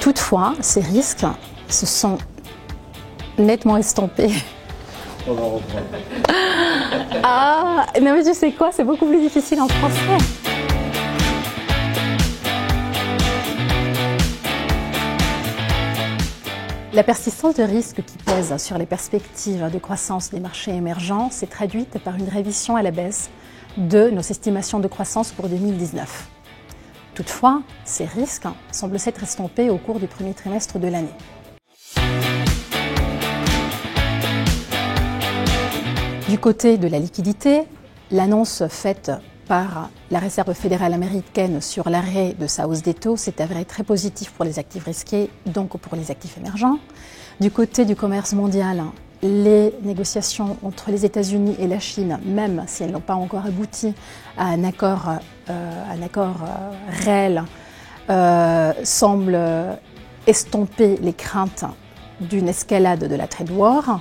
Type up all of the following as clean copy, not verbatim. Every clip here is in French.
Toutefois, ces risques se sont nettement estompés. On va reprendre. Ah, non mais tu sais quoi, c'est beaucoup plus difficile en français. La persistance de risques qui pèse sur les perspectives de croissance des marchés émergents s'est traduite par une révision à la baisse de nos estimations de croissance pour 2019. Toutefois, ces risques semblent s'être estompés au cours du premier trimestre de l'année. Du côté de la liquidité, l'annonce faite par la Réserve fédérale américaine sur l'arrêt de sa hausse des taux s'est avérée très positif pour les actifs risqués, donc pour les actifs émergents. Du côté du commerce mondial, les négociations entre les États-Unis et la Chine, même si elles n'ont pas encore abouti à un accord réel, semblent estomper les craintes d'une escalade de la trade war.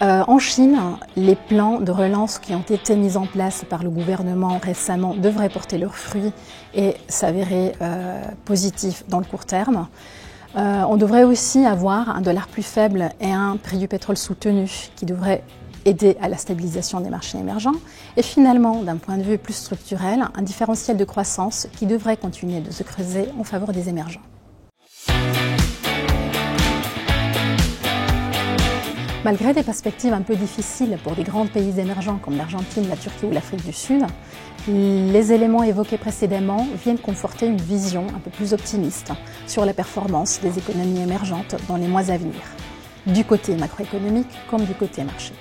En Chine, les plans de relance qui ont été mis en place par le gouvernement récemment devraient porter leurs fruits et s'avérer positifs dans le court terme. On devrait aussi avoir un dollar plus faible et un prix du pétrole soutenu qui devrait aider à la stabilisation des marchés émergents. Et finalement, d'un point de vue plus structurel, un différentiel de croissance qui devrait continuer de se creuser en faveur des émergents. Malgré des perspectives un peu difficiles pour des grands pays émergents comme l'Argentine, la Turquie ou l'Afrique du Sud, les éléments évoqués précédemment viennent conforter une vision un peu plus optimiste sur la performance des économies émergentes dans les mois à venir, du côté macroéconomique comme du côté marché.